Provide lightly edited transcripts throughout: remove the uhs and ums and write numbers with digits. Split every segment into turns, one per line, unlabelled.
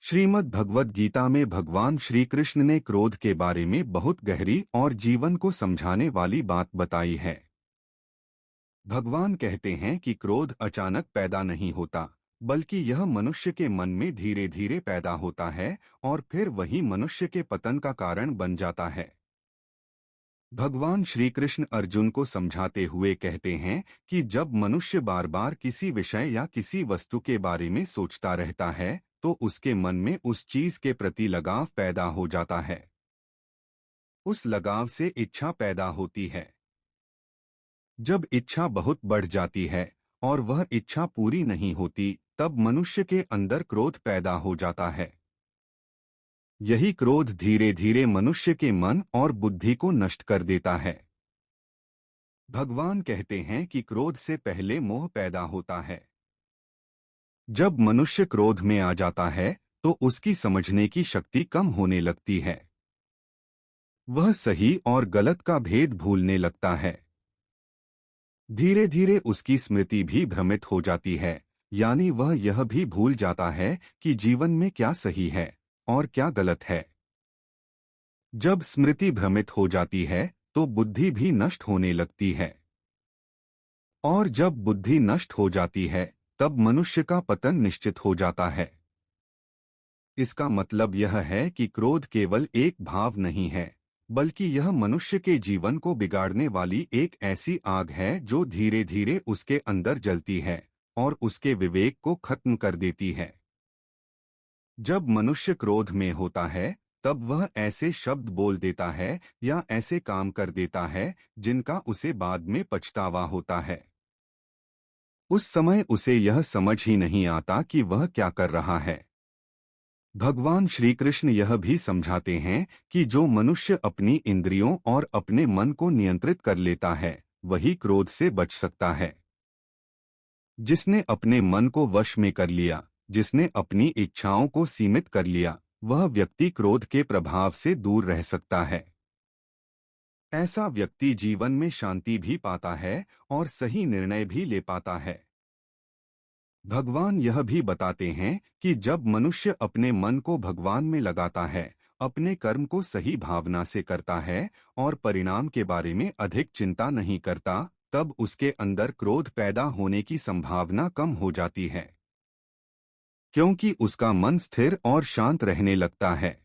श्रीमद् भगवद गीता में भगवान श्री कृष्ण ने क्रोध के बारे में बहुत गहरी और जीवन को समझाने वाली बात बताई है। भगवान कहते हैं कि क्रोध अचानक पैदा नहीं होता, बल्कि यह मनुष्य के मन में धीरे धीरे पैदा होता है और फिर वही मनुष्य के पतन का कारण बन जाता है। भगवान श्री कृष्ण अर्जुन को समझाते हुए कहते हैं कि जब मनुष्य बार बार किसी विषय या किसी वस्तु के बारे में सोचता रहता है तो उसके मन में उस चीज के प्रति लगाव पैदा हो जाता है। उस लगाव से इच्छा पैदा होती है। जब इच्छा बहुत बढ़ जाती है और वह इच्छा पूरी नहीं होती, तब मनुष्य के अंदर क्रोध पैदा हो जाता है। यही क्रोध धीरे धीरे मनुष्य के मन और बुद्धि को नष्ट कर देता है। भगवान कहते हैं कि क्रोध से पहले मोह पैदा होता है। जब मनुष्य क्रोध में आ जाता है तो उसकी समझने की शक्ति कम होने लगती है। वह सही और गलत का भेद भूलने लगता है। धीरे धीरे उसकी स्मृति भी भ्रमित हो जाती है, यानी वह यह भी भूल जाता है कि जीवन में क्या सही है और क्या गलत है। जब स्मृति भ्रमित हो जाती है तो बुद्धि भी नष्ट होने लगती है, और जब बुद्धि नष्ट हो जाती है तब मनुष्य का पतन निश्चित हो जाता है। इसका मतलब यह है कि क्रोध केवल एक भाव नहीं है, बल्कि यह मनुष्य के जीवन को बिगाड़ने वाली एक ऐसी आग है जो धीरे धीरे उसके अंदर जलती है और उसके विवेक को खत्म कर देती है। जब मनुष्य क्रोध में होता है तब वह ऐसे शब्द बोल देता है या ऐसे काम कर देता है जिनका उसे बाद में पछतावा होता है। उस समय उसे यह समझ ही नहीं आता कि वह क्या कर रहा है। भगवान श्री कृष्ण यह भी समझाते हैं कि जो मनुष्य अपनी इंद्रियों और अपने मन को नियंत्रित कर लेता है वही क्रोध से बच सकता है। जिसने अपने मन को वश में कर लिया, जिसने अपनी इच्छाओं को सीमित कर लिया, वह व्यक्ति क्रोध के प्रभाव से दूर रह सकता है। ऐसा व्यक्ति जीवन में शांति भी पाता है और सही निर्णय भी ले पाता है। भगवान यह भी बताते हैं कि जब मनुष्य अपने मन को भगवान में लगाता है, अपने कर्म को सही भावना से करता है और परिणाम के बारे में अधिक चिंता नहीं करता, तब उसके अंदर क्रोध पैदा होने की संभावना कम हो जाती है, क्योंकि उसका मन स्थिर और शांत रहने लगता है।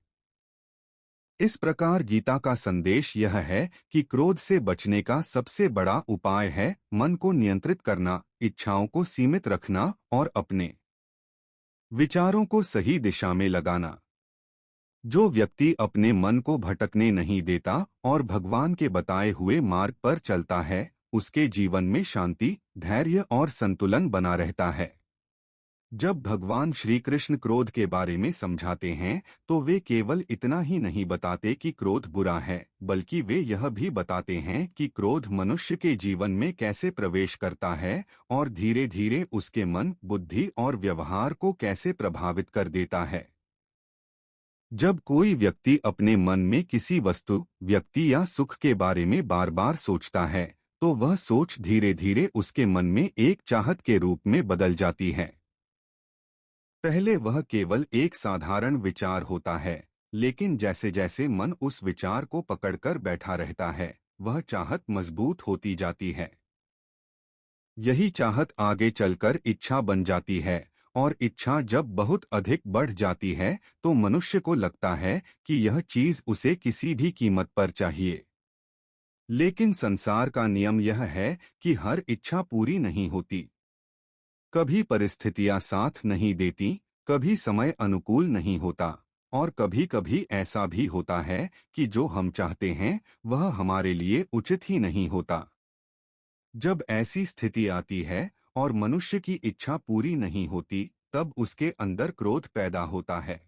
इस प्रकार गीता का संदेश यह है कि क्रोध से बचने का सबसे बड़ा उपाय है मन को नियंत्रित करना, इच्छाओं को सीमित रखना और अपने विचारों को सही दिशा में लगाना। जो व्यक्ति अपने मन को भटकने नहीं देता और भगवान के बताए हुए मार्ग पर चलता है, उसके जीवन में शांति, धैर्य और संतुलन बना रहता है। जब भगवान श्री कृष्ण क्रोध के बारे में समझाते हैं तो वे केवल इतना ही नहीं बताते कि क्रोध बुरा है, बल्कि वे यह भी बताते हैं कि क्रोध मनुष्य के जीवन में कैसे प्रवेश करता है और धीरे धीरे उसके मन, बुद्धि और व्यवहार को कैसे प्रभावित कर देता है। जब कोई व्यक्ति अपने मन में किसी वस्तु, व्यक्ति या सुख के बारे में बार बार सोचता है तो वह सोच धीरे धीरे उसके मन में एक चाहत के रूप में बदल जाती है। पहले वह केवल एक साधारण विचार होता है, लेकिन जैसे जैसे मन उस विचार को पकड़कर बैठा रहता है, वह चाहत मजबूत होती जाती है। यही चाहत आगे चलकर इच्छा बन जाती है, और इच्छा जब बहुत अधिक बढ़ जाती है तो मनुष्य को लगता है कि यह चीज उसे किसी भी कीमत पर चाहिए। लेकिन संसार का नियम यह है कि हर इच्छा पूरी नहीं होती। कभी परिस्थितियां साथ नहीं देती, कभी समय अनुकूल नहीं होता, और कभी कभी ऐसा भी होता है कि जो हम चाहते हैं वह हमारे लिए उचित ही नहीं होता। जब ऐसी स्थिति आती है और मनुष्य की इच्छा पूरी नहीं होती, तब उसके अंदर क्रोध पैदा होता है।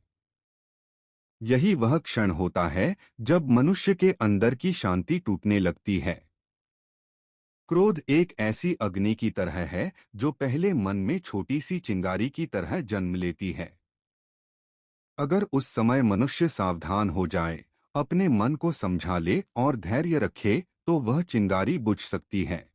यही वह क्षण होता है जब मनुष्य के अंदर की शांति टूटने लगती है। क्रोध एक ऐसी अग्नि की तरह है जो पहले मन में छोटी सी चिंगारी की तरह जन्म लेती है। अगर उस समय मनुष्य सावधान हो जाए, अपने मन को समझा ले और धैर्य रखे तो वह चिंगारी बुझ सकती है।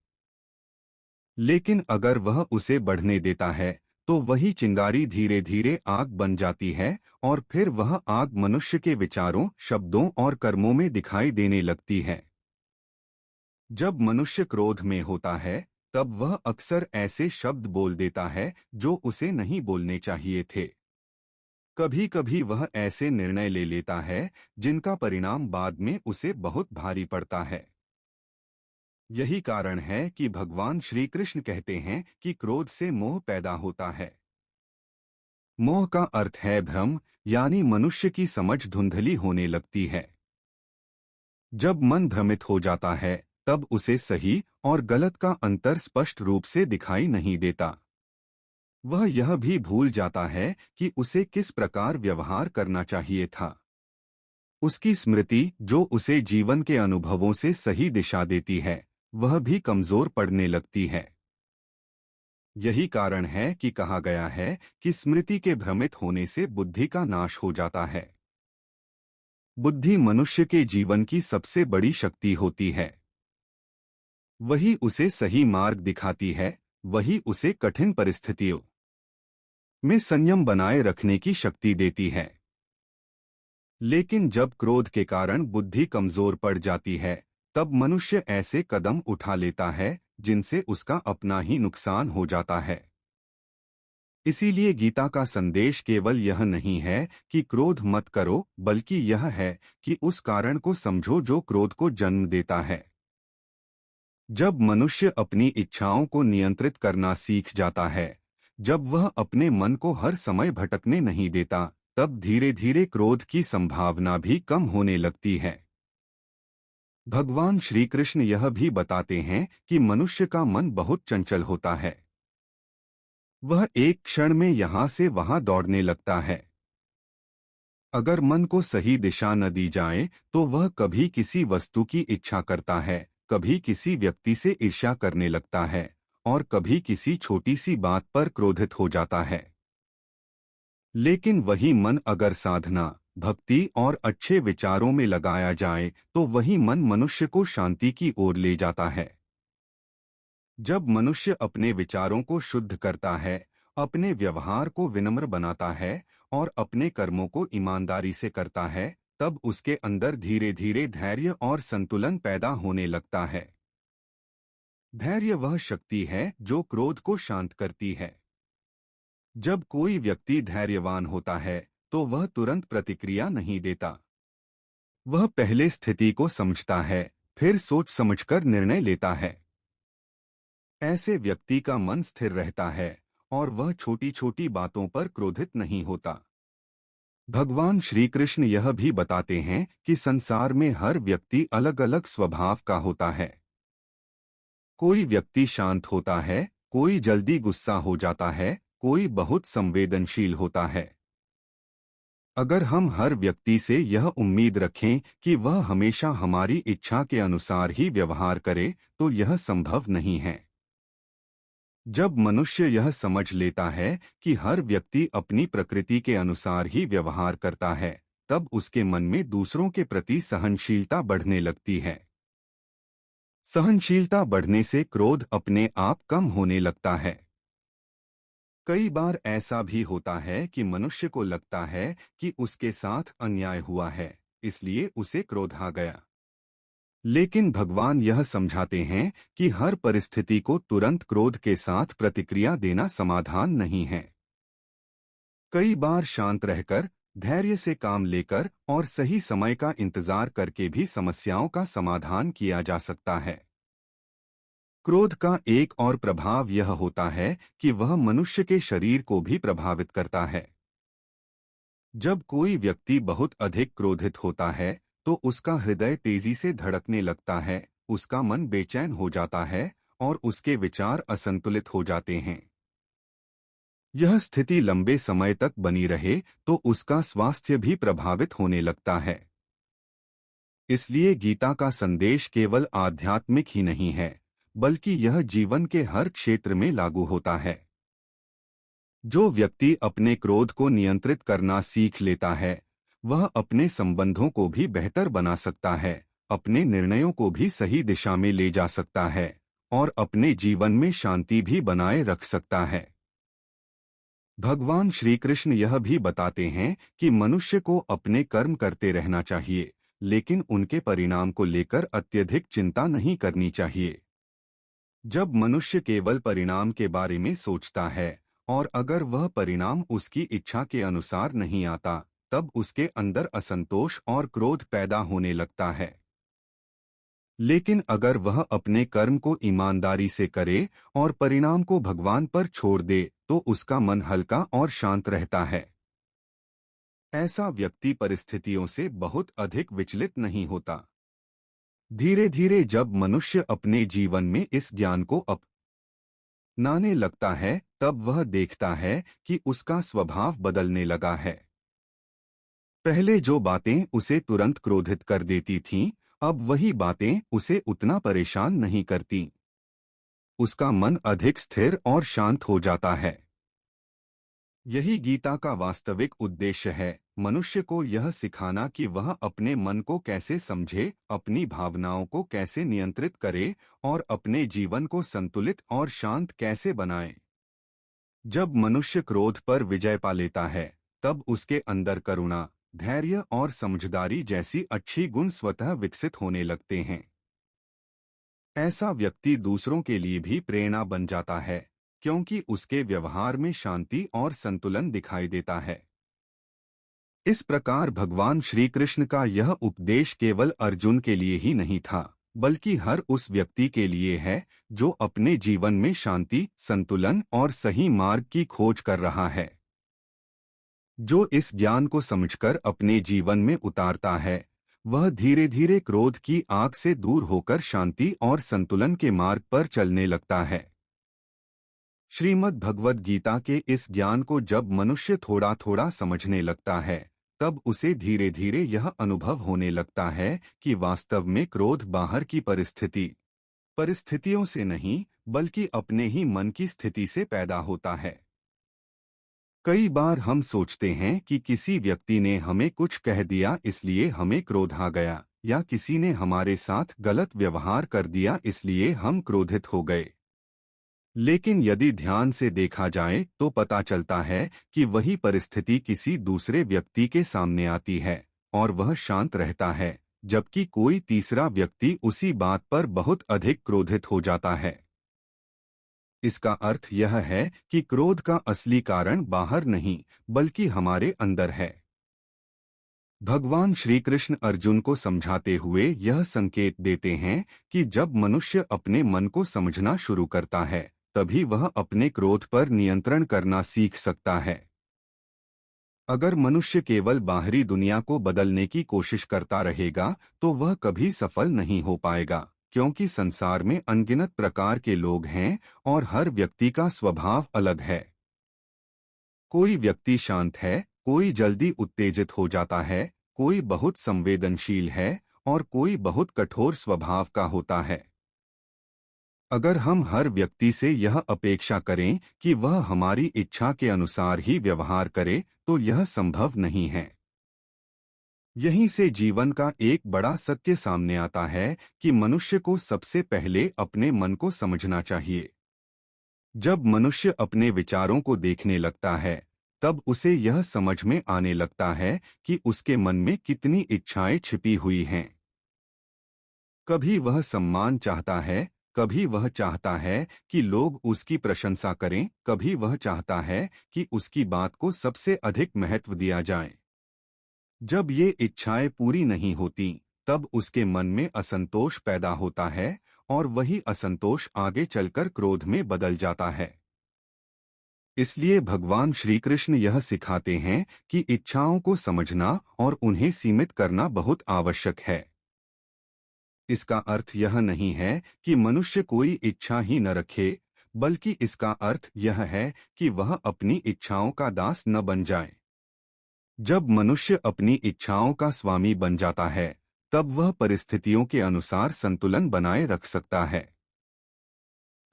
लेकिन अगर वह उसे बढ़ने देता है तो वही चिंगारी धीरे धीरे आग बन जाती है और फिर वह आग मनुष्य के विचारों, शब्दों और कर्मों में दिखाई देने लगती है। जब मनुष्य क्रोध में होता है, तब वह अक्सर ऐसे शब्द बोल देता है जो उसे नहीं बोलने चाहिए थे। कभी कभी वह ऐसे निर्णय ले लेता है जिनका परिणाम बाद में उसे बहुत भारी पड़ता है। यही कारण है कि भगवान श्री कृष्ण कहते हैं कि क्रोध से मोह पैदा होता है। मोह का अर्थ है भ्रम, यानी मनुष्य की समझ धुंधली होने लगती है। जब मन भ्रमित हो जाता है, तब उसे सही और गलत का अंतर स्पष्ट रूप से दिखाई नहीं देता। वह यह भी भूल जाता है कि उसे किस प्रकार व्यवहार करना चाहिए था। उसकी स्मृति, जो उसे जीवन के अनुभवों से सही दिशा देती है, वह भी कमजोर पड़ने लगती है। यही कारण है कि कहा गया है कि स्मृति के भ्रमित होने से बुद्धि का नाश हो जाता है। बुद्धि मनुष्य के जीवन की सबसे बड़ी शक्ति होती है। वही उसे सही मार्ग दिखाती है, वही उसे कठिन परिस्थितियों में संयम बनाए रखने की शक्ति देती है। लेकिन जब क्रोध के कारण बुद्धि कमजोर पड़ जाती है, तब मनुष्य ऐसे कदम उठा लेता है जिनसे उसका अपना ही नुकसान हो जाता है। इसीलिए गीता का संदेश केवल यह नहीं है कि क्रोध मत करो, बल्कि यह है कि उस कारण को समझो जो क्रोध को जन्म देता है। जब मनुष्य अपनी इच्छाओं को नियंत्रित करना सीख जाता है, जब वह अपने मन को हर समय भटकने नहीं देता, तब धीरे धीरे क्रोध की संभावना भी कम होने लगती है। भगवान श्री कृष्ण यह भी बताते हैं कि मनुष्य का मन बहुत चंचल होता है। वह एक क्षण में यहाँ से वहाँ दौड़ने लगता है। अगर मन को सही दिशा न दी जाए, तो वह कभी किसी वस्तु की इच्छा करता है, कभी किसी व्यक्ति से ईर्ष्या करने लगता है और कभी किसी छोटी सी बात पर क्रोधित हो जाता है। लेकिन वही मन अगर साधना, भक्ति और अच्छे विचारों में लगाया जाए, तो वही मन मनुष्य को शांति की ओर ले जाता है। जब मनुष्य अपने विचारों को शुद्ध करता है, अपने व्यवहार को विनम्र बनाता है और अपने कर्मों को ईमानदारी से करता है, तब उसके अंदर धीरे धीरे धैर्य और संतुलन पैदा होने लगता है। धैर्य वह शक्ति है जो क्रोध को शांत करती है। जब कोई व्यक्ति धैर्यवान होता है, तो वह तुरंत प्रतिक्रिया नहीं देता। वह पहले स्थिति को समझता है, फिर सोच समझकर निर्णय लेता है। ऐसे व्यक्ति का मन स्थिर रहता है और वह छोटी छोटी बातों पर क्रोधित नहीं होता। भगवान श्री कृष्ण यह भी बताते हैं कि संसार में हर व्यक्ति अलग अलग स्वभाव का होता है। कोई व्यक्ति शांत होता है, कोई जल्दी गुस्सा हो जाता है, कोई बहुत संवेदनशील होता है। अगर हम हर व्यक्ति से यह उम्मीद रखें कि वह हमेशा हमारी इच्छा के अनुसार ही व्यवहार करे, तो यह संभव नहीं है। जब मनुष्य यह समझ लेता है कि हर व्यक्ति अपनी प्रकृति के अनुसार ही व्यवहार करता है, तब उसके मन में दूसरों के प्रति सहनशीलता बढ़ने लगती है। सहनशीलता बढ़ने से क्रोध अपने आप कम होने लगता है। कई बार ऐसा भी होता है कि मनुष्य को लगता है कि उसके साथ अन्याय हुआ है, इसलिए उसे क्रोध आ गया। लेकिन भगवान यह समझाते हैं कि हर परिस्थिति को तुरंत क्रोध के साथ प्रतिक्रिया देना समाधान नहीं है। कई बार शांत रहकर, धैर्य से काम लेकर और सही समय का इंतजार करके भी समस्याओं का समाधान किया जा सकता है। क्रोध का एक और प्रभाव यह होता है कि वह मनुष्य के शरीर को भी प्रभावित करता है। जब कोई व्यक्ति बहुत अधिक क्रोधित होता है, तो उसका हृदय तेजी से धड़कने लगता है, उसका मन बेचैन हो जाता है और उसके विचार असंतुलित हो जाते हैं। यह स्थिति लंबे समय तक बनी रहे तो उसका स्वास्थ्य भी प्रभावित होने लगता है। इसलिए गीता का संदेश केवल आध्यात्मिक ही नहीं है, बल्कि यह जीवन के हर क्षेत्र में लागू होता है। जो व्यक्ति अपने क्रोध को नियंत्रित करना सीख लेता है, वह अपने संबंधों को भी बेहतर बना सकता है, अपने निर्णयों को भी सही दिशा में ले जा सकता है और अपने जीवन में शांति भी बनाए रख सकता है। भगवान श्री कृष्ण यह भी बताते हैं कि मनुष्य को अपने कर्म करते रहना चाहिए, लेकिन उनके परिणाम को लेकर अत्यधिक चिंता नहीं करनी चाहिए। जब मनुष्य केवल परिणाम के बारे में सोचता है और अगर वह परिणाम उसकी इच्छा के अनुसार नहीं आता, तब उसके अंदर असंतोष और क्रोध पैदा होने लगता है। लेकिन अगर वह अपने कर्म को ईमानदारी से करे और परिणाम को भगवान पर छोड़ दे, तो उसका मन हल्का और शांत रहता है। ऐसा व्यक्ति परिस्थितियों से बहुत अधिक विचलित नहीं होता। धीरे धीरे जब मनुष्य अपने जीवन में इस ज्ञान को अपनाने लगता है, तब वह देखता है कि उसका स्वभाव बदलने लगा है। पहले जो बातें उसे तुरंत क्रोधित कर देती थीं, अब वही बातें उसे उतना परेशान नहीं करती। उसका मन अधिक स्थिर और शांत हो जाता है। यही गीता का वास्तविक उद्देश्य है, मनुष्य को यह सिखाना कि वह अपने मन को कैसे समझे, अपनी भावनाओं को कैसे नियंत्रित करे और अपने जीवन को संतुलित और शांत कैसे बनाए। जब मनुष्य क्रोध पर विजय पा लेता है, तब उसके अंदर करुणा, धैर्य और समझदारी जैसी अच्छी गुण स्वतः विकसित होने लगते हैं। ऐसा व्यक्ति दूसरों के लिए भी प्रेरणा बन जाता है, क्योंकि उसके व्यवहार में शांति और संतुलन दिखाई देता है। इस प्रकार भगवान श्री कृष्ण का यह उपदेश केवल अर्जुन के लिए ही नहीं था, बल्कि हर उस व्यक्ति के लिए है जो अपने जीवन में शांति, संतुलन और सही मार्ग की खोज कर रहा है। जो इस ज्ञान को समझकर अपने जीवन में उतारता है, वह धीरे धीरे क्रोध की आग से दूर होकर शांति और संतुलन के मार्ग पर चलने लगता है। श्रीमद् भगवद गीता के इस ज्ञान को जब मनुष्य थोड़ा थोड़ा समझने लगता है, तब उसे धीरे धीरे यह अनुभव होने लगता है कि वास्तव में क्रोध बाहर की परिस्थितियों से नहीं, बल्कि अपने ही मन की स्थिति से पैदा होता है। कई बार हम सोचते हैं कि किसी व्यक्ति ने हमें कुछ कह दिया इसलिए हमें क्रोध आ गया, या किसी ने हमारे साथ गलत व्यवहार कर दिया इसलिए हम क्रोधित हो गए। लेकिन यदि ध्यान से देखा जाए तो पता चलता है कि वही परिस्थिति किसी दूसरे व्यक्ति के सामने आती है और वह शांत रहता है, जबकि कोई तीसरा व्यक्ति उसी बात पर बहुत अधिक क्रोधित हो जाता है। इसका अर्थ यह है कि क्रोध का असली कारण बाहर नहीं, बल्कि हमारे अंदर है। भगवान श्री कृष्ण अर्जुन को समझाते हुए यह संकेत देते हैं कि जब मनुष्य अपने मन को समझना शुरू करता है, तभी वह अपने क्रोध पर नियंत्रण करना सीख सकता है। अगर मनुष्य केवल बाहरी दुनिया को बदलने की कोशिश करता रहेगा, तो वह कभी सफल नहीं हो पाएगा, क्योंकि संसार में अनगिनत प्रकार के लोग हैं और हर व्यक्ति का स्वभाव अलग है। कोई व्यक्ति शांत है, कोई जल्दी उत्तेजित हो जाता है, कोई बहुत संवेदनशील है और कोई बहुत कठोर स्वभाव का होता है। अगर हम हर व्यक्ति से यह अपेक्षा करें कि वह हमारी इच्छा के अनुसार ही व्यवहार करे, तो यह संभव नहीं है। यहीं से जीवन का एक बड़ा सत्य सामने आता है कि मनुष्य को सबसे पहले अपने मन को समझना चाहिए। जब मनुष्य अपने विचारों को देखने लगता है, तब उसे यह समझ में आने लगता है कि उसके मन में कितनी इच्छाएं छिपी हुई हैं। कभी वह सम्मान चाहता है, कभी वह चाहता है कि लोग उसकी प्रशंसा करें, कभी वह चाहता है कि उसकी बात को सबसे अधिक महत्व दिया जाए। जब ये इच्छाएं पूरी नहीं होती, तब उसके मन में असंतोष पैदा होता है और वही असंतोष आगे चलकर क्रोध में बदल जाता है। इसलिए भगवान श्री कृष्ण यह सिखाते हैं कि इच्छाओं को समझना और उन्हें सीमित करना बहुत आवश्यक है। इसका अर्थ यह नहीं है कि मनुष्य कोई इच्छा ही न रखे, बल्कि इसका अर्थ यह है कि वह अपनी इच्छाओं का दास न बन जाए। जब मनुष्य अपनी इच्छाओं का स्वामी बन जाता है, तब वह परिस्थितियों के अनुसार संतुलन बनाए रख सकता है।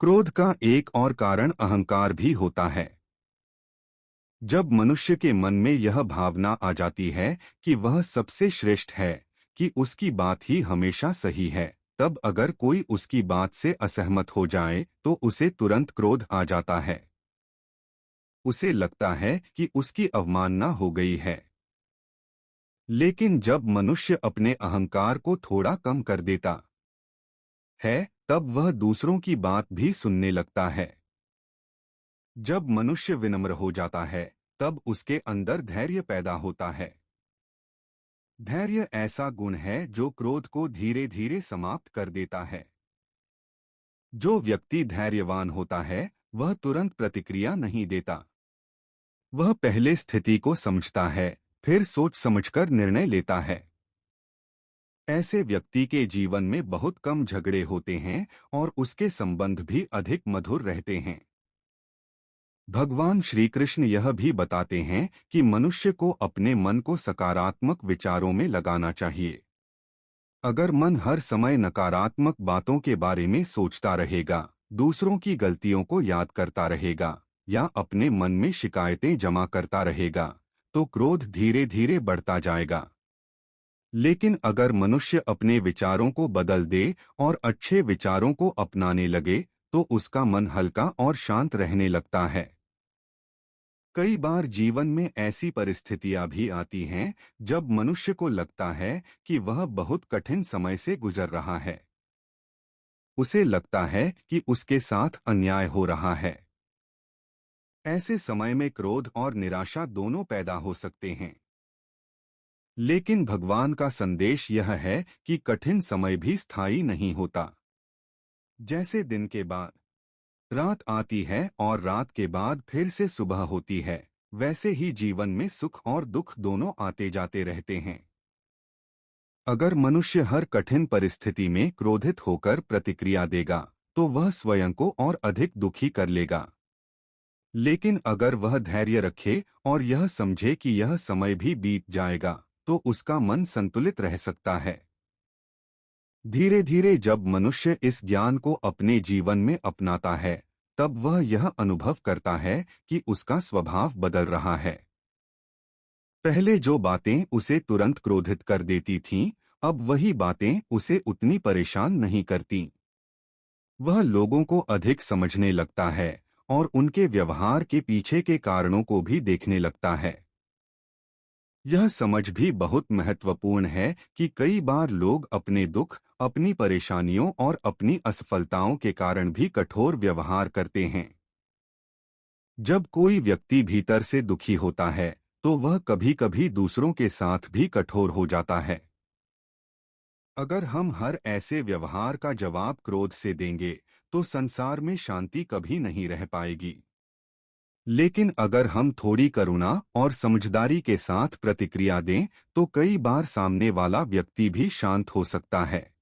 क्रोध का एक और कारण अहंकार भी होता है। जब मनुष्य के मन में यह भावना आ जाती है कि वह सबसे श्रेष्ठ है, कि उसकी बात ही हमेशा सही है, तब अगर कोई उसकी बात से असहमत हो जाए तो उसे तुरंत क्रोध आ जाता है। उसे लगता है कि उसकी अवमानना हो गई है। लेकिन जब मनुष्य अपने अहंकार को थोड़ा कम कर देता है, तब वह दूसरों की बात भी सुनने लगता है। जब मनुष्य विनम्र हो जाता है, तब उसके अंदर धैर्य पैदा होता है। धैर्य ऐसा गुण है जो क्रोध को धीरे धीरे समाप्त कर देता है। जो व्यक्ति धैर्यवान होता है, वह तुरंत प्रतिक्रिया नहीं देता। वह पहले स्थिति को समझता है, फिर सोच समझकर निर्णय लेता है। ऐसे व्यक्ति के जीवन में बहुत कम झगड़े होते हैं और उसके संबंध भी अधिक मधुर रहते हैं। भगवान श्री कृष्ण यह भी बताते हैं कि मनुष्य को अपने मन को सकारात्मक विचारों में लगाना चाहिए। अगर मन हर समय नकारात्मक बातों के बारे में सोचता रहेगा, दूसरों की गलतियों को याद करता रहेगा या अपने मन में शिकायतें जमा करता रहेगा, तो क्रोध धीरे धीरे बढ़ता जाएगा। लेकिन अगर मनुष्य अपने विचारों को बदल दे और अच्छे विचारों को अपनाने लगे, तो उसका मन हल्का और शांत रहने लगता है। कई बार जीवन में ऐसी परिस्थितियां भी आती हैं जब मनुष्य को लगता है कि वह बहुत कठिन समय से गुजर रहा है। उसे लगता है कि उसके साथ अन्याय हो रहा है। ऐसे समय में क्रोध और निराशा दोनों पैदा हो सकते हैं। लेकिन भगवान का संदेश यह है कि कठिन समय भी स्थायी नहीं होता। जैसे दिन के बाद रात आती है और रात के बाद फिर से सुबह होती है, वैसे ही जीवन में सुख और दुख दोनों आते जाते रहते हैं। अगर मनुष्य हर कठिन परिस्थिति में क्रोधित होकर प्रतिक्रिया देगा, तो वह स्वयं को और अधिक दुखी कर लेगा। लेकिन अगर वह धैर्य रखे और यह समझे कि यह समय भी बीत जाएगा, तो उसका मन संतुलित रह सकता है। धीरे धीरे जब मनुष्य इस ज्ञान को अपने जीवन में अपनाता है, तब वह यह अनुभव करता है कि उसका स्वभाव बदल रहा है। पहले जो बातें उसे तुरंत क्रोधित कर देती थीं, अब वही बातें उसे उतनी परेशान नहीं करती। वह लोगों को अधिक समझने लगता है और उनके व्यवहार के पीछे के कारणों को भी देखने लगता है। यह समझ भी बहुत महत्वपूर्ण है कि कई बार लोग अपने दुख, अपनी परेशानियों और अपनी असफलताओं के कारण भी कठोर व्यवहार करते हैं। जब कोई व्यक्ति भीतर से दुखी होता है, तो वह कभी-कभी दूसरों के साथ भी कठोर हो जाता है। अगर हम हर ऐसे व्यवहार का जवाब क्रोध से देंगे, तो संसार में शांति कभी नहीं रह पाएगी। लेकिन अगर हम थोड़ी करुणा और समझदारी के साथ प्रतिक्रिया दें, तो कई बार सामने वाला व्यक्ति भी शांत हो सकता है।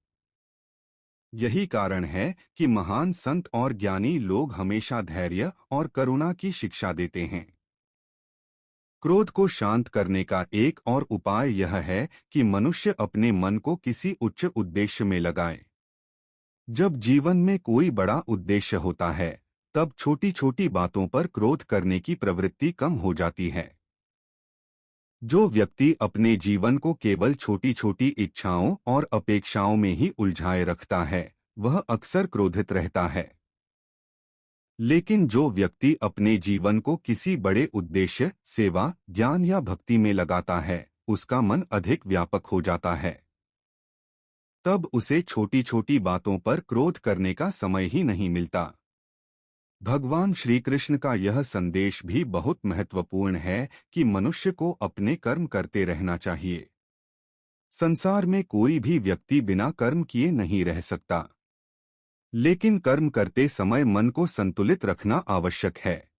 यही कारण है कि महान संत और ज्ञानी लोग हमेशा धैर्य और करुणा की शिक्षा देते हैं। क्रोध को शांत करने का एक और उपाय यह है कि मनुष्य अपने मन को किसी उच्च उद्देश्य में लगाए। जब जीवन में कोई बड़ा उद्देश्य होता है, तब छोटी छोटी बातों पर क्रोध करने की प्रवृत्ति कम हो जाती है। जो व्यक्ति अपने जीवन को केवल छोटी छोटी इच्छाओं और अपेक्षाओं में ही उलझाए रखता है, वह अक्सर क्रोधित रहता है। लेकिन जो व्यक्ति अपने जीवन को किसी बड़े उद्देश्य, सेवा, ज्ञान या भक्ति में लगाता है, उसका मन अधिक व्यापक हो जाता है। तब उसे छोटी छोटी बातों पर क्रोध करने का समय ही नहीं मिलता। भगवान श्री कृष्ण का यह संदेश भी बहुत महत्वपूर्ण है कि मनुष्य को अपने कर्म करते रहना चाहिए। संसार में कोई भी व्यक्ति बिना कर्म किए नहीं रह सकता। लेकिन कर्म करते समय मन को संतुलित रखना आवश्यक है।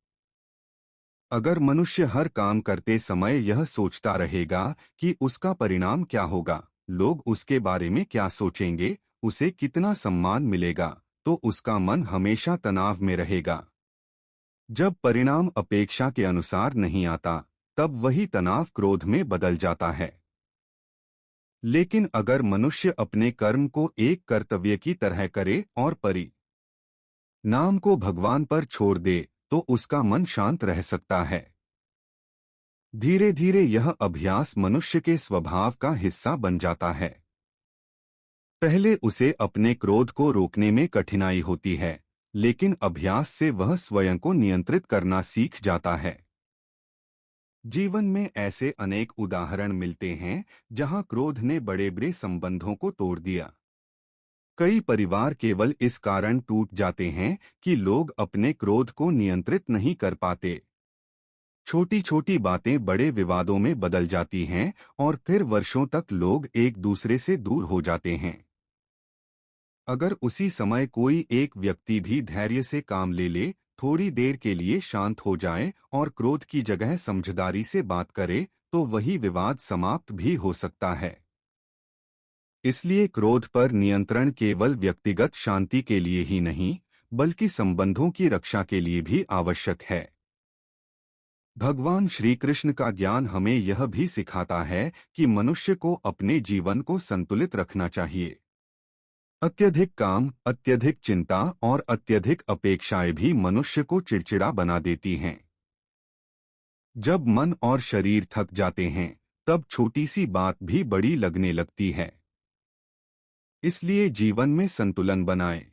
अगर मनुष्य हर काम करते समय यह सोचता रहेगा कि उसका परिणाम क्या होगा, लोग उसके बारे में क्या सोचेंगे, उसे कितना सम्मान मिलेगा, तो उसका मन हमेशा तनाव में रहेगा। जब परिणाम अपेक्षा के अनुसार नहीं आता, तब वही तनाव क्रोध में बदल जाता है। लेकिन अगर मनुष्य अपने कर्म को एक कर्तव्य की तरह करे और परिणाम को भगवान पर छोड़ दे, तो उसका मन शांत रह सकता है। धीरे धीरे यह अभ्यास मनुष्य के स्वभाव का हिस्सा बन जाता है। पहले उसे अपने क्रोध को रोकने में कठिनाई होती है, लेकिन अभ्यास से वह स्वयं को नियंत्रित करना सीख जाता है। जीवन में ऐसे अनेक उदाहरण मिलते हैं जहां क्रोध ने बड़े बड़े संबंधों को तोड़ दिया। कई परिवार केवल इस कारण टूट जाते हैं कि लोग अपने क्रोध को नियंत्रित नहीं कर पाते। छोटी छोटी बातें बड़े विवादों में बदल जाती हैं और फिर वर्षों तक लोग एक दूसरे से दूर हो जाते हैं। अगर उसी समय कोई एक व्यक्ति भी धैर्य से काम ले ले, थोड़ी देर के लिए शांत हो जाए और क्रोध की जगह समझदारी से बात करे, तो वही विवाद समाप्त भी हो सकता है। इसलिए क्रोध पर नियंत्रण केवल व्यक्तिगत शांति के लिए ही नहीं, बल्कि संबंधों की रक्षा के लिए भी आवश्यक है। भगवान श्री कृष्ण का ज्ञान हमें यह भी सिखाता है कि मनुष्य को अपने जीवन को संतुलित रखना चाहिए। अत्यधिक काम, अत्यधिक चिंता और अत्यधिक अपेक्षाएं भी मनुष्य को चिड़चिड़ा बना देती हैं। जब मन और शरीर थक जाते हैं, तब छोटी सी बात भी बड़ी लगने लगती है। इसलिए जीवन में संतुलन बनाएं।